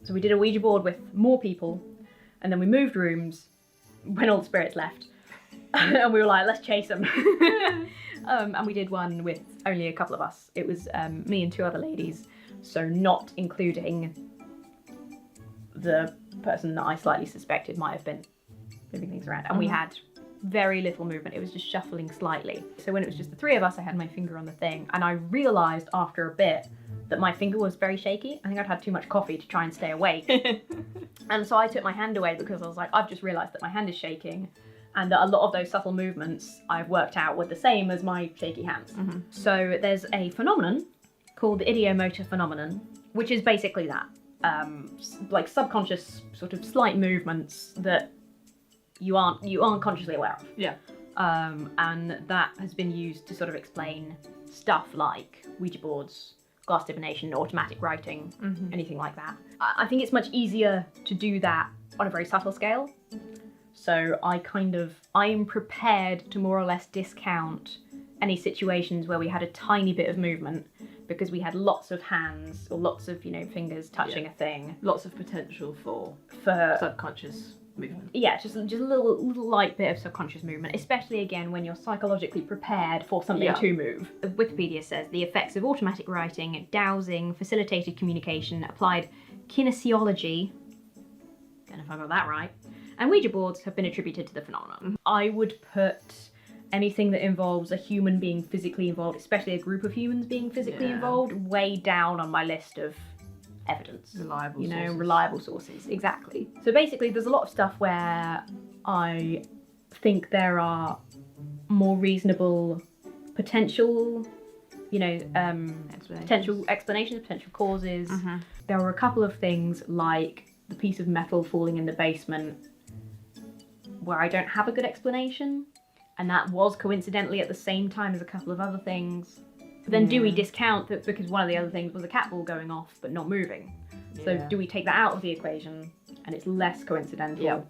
so we did a Ouija board with more people, and then we moved rooms when all the spirits left. And we were like, let's chase them. And we did one with only a couple of us. It was me and 2 other ladies, so not including the person that I slightly suspected might have been moving things around. And we had very little movement. It was just shuffling slightly. So when it was just the 3 of us, I had my finger on the thing, and I realised after a bit that my finger was very shaky. I think I'd had too much coffee to try and stay awake. And so I took my hand away because I was like, I've just realised that my hand is shaking, and that a lot of those subtle movements I've worked out were the same as my shaky hands. So there's a phenomenon called the idiomotor phenomenon, which is basically that. Like subconscious sort of slight movements that you aren't consciously aware of. Yeah. And that has been used to sort of explain stuff like Ouija boards, glass divination, automatic writing, anything like that. I think it's much easier to do that on a very subtle scale. So I am prepared to more or less discount any situations where we had a tiny bit of movement because we had lots of hands or lots of, fingers touching a thing. Lots of potential for subconscious movement. Yeah, just a little light bit of subconscious movement, especially again when you're psychologically prepared for something to move. Wikipedia says the effects of automatic writing, dowsing, facilitated communication, applied kinesiology, don't know if I got that right, and Ouija boards have been attributed to the phenomenon. I would put anything that involves a human being physically involved, especially a group of humans being physically involved, way down on my list of evidence. Reliable sources, exactly. So basically there's a lot of stuff where I think there are more reasonable potential potential explanations, potential causes. Mm-hmm. There were a couple of things like the piece of metal falling in the basement where I don't have a good explanation, and that was coincidentally at the same time as a couple of other things. But then do we discount that because one of the other things was a cat ball going off but not moving? So Yeah. do we take that out of the equation and it's less coincidental? Yeah.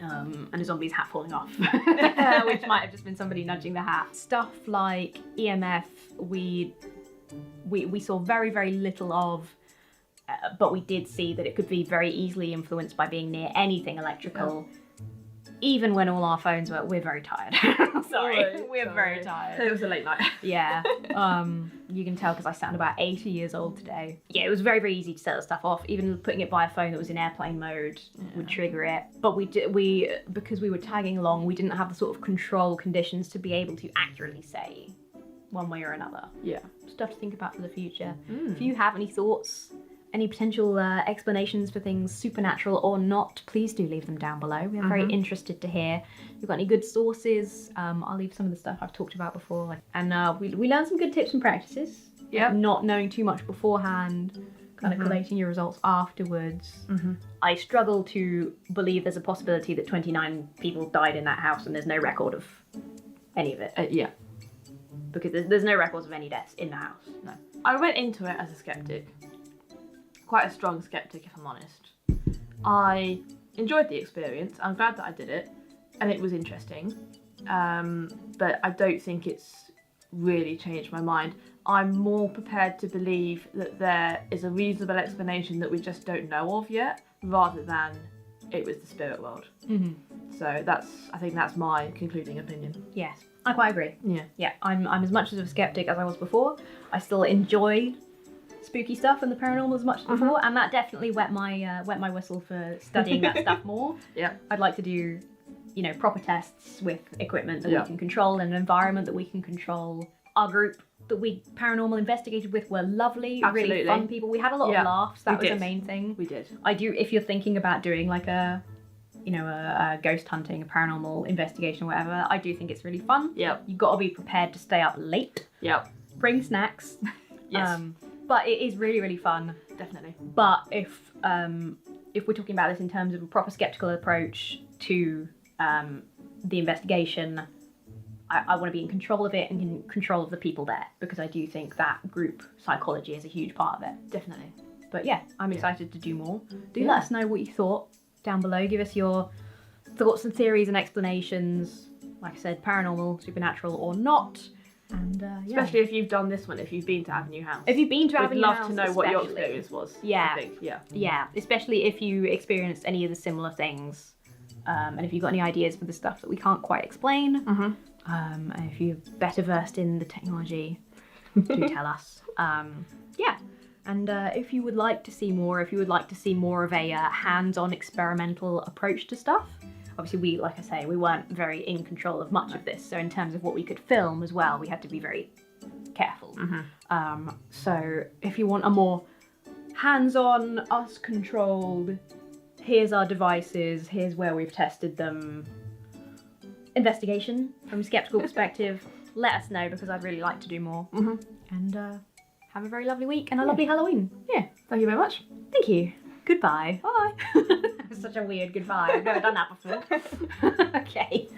And a zombie's hat falling off, which might have just been somebody nudging the hat. Stuff like EMF, we saw very, very little of, but we did see that it could be very easily influenced by being near anything electrical. Yeah. Even when all our phones we're very tired. Sorry, we're very tired. It was a late night. Yeah. You can tell because I sound about 80 years old today. Yeah, it was very, very easy to set that stuff off. Even putting it by a phone that was in airplane mode would trigger it. But because we were tagging along, we didn't have the sort of control conditions to be able to accurately say one way or another. Yeah. Stuff to think about for the future. If you have any thoughts, any potential explanations for things supernatural or not, please do leave them down below. We're very interested to hear. If you've got any good sources, I'll leave some of the stuff I've talked about before. And we learned some good tips and practices. Yeah. Not knowing too much beforehand, kind of collating your results afterwards. I struggle to believe there's a possibility that 29 people died in that house and there's no record of any of it. Yeah. Because there's no records of any deaths in the house. No. I went into it as a skeptic. Quite a strong skeptic, if I'm honest. I enjoyed the experience. I'm glad that I did it, and it was interesting. But I don't think it's really changed my mind. I'm more prepared to believe that there is a reasonable explanation that we just don't know of yet, rather than it was the spirit world. So I think that's my concluding opinion. Yes, I quite agree. Yeah. Yeah, I'm as much of a skeptic as I was before. I still enjoy spooky stuff and the paranormal as much as before, and that definitely wet my whistle for studying that stuff more. Yeah. I'd like to do, proper tests with equipment that we can control and an environment that we can control. Our group that we paranormal investigated with were lovely, Absolutely. really fun people. We had a lot of laughs. That was the main thing. We did. I do. If you're thinking about doing like a ghost hunting, a paranormal investigation, or whatever, I do think it's really fun. Yep. You've got to be prepared to stay up late. Yep. Bring snacks. Yes. But it is really, really fun. Definitely. But if we're talking about this in terms of a proper skeptical approach to the investigation, I want to be in control of it and in control of the people there, because I do think that group psychology is a huge part of it. Definitely. But yeah, I'm excited to do more. Do let us know what you thought down below. Give us your thoughts and theories and explanations. Like I said, paranormal, supernatural or not. And Especially if you've done this one, if you've been to Avenue House. If you've been to Avenue We'd House, love to know what your especially. experience was. Yeah. I think. Yeah. Yeah, especially if you experienced any of the similar things. And if you've got any ideas for the stuff that we can't quite explain. And if you're better versed in the technology, do tell us. Yeah. And if you would like to see more, if you would like to see more of a hands-on experimental approach to stuff, obviously like I say, we weren't very in control of much of this. So in terms of what we could film as well, we had to be very careful. So if you want a more hands-on, us-controlled, here's our devices, here's where we've tested them, investigation from a skeptical perspective, let us know, because I'd really like to do more. And have a very lovely week and a lovely Halloween. Yeah. Thank you very much. Thank you. Goodbye. Bye. Such a weird goodbye. I've never done that before. Okay.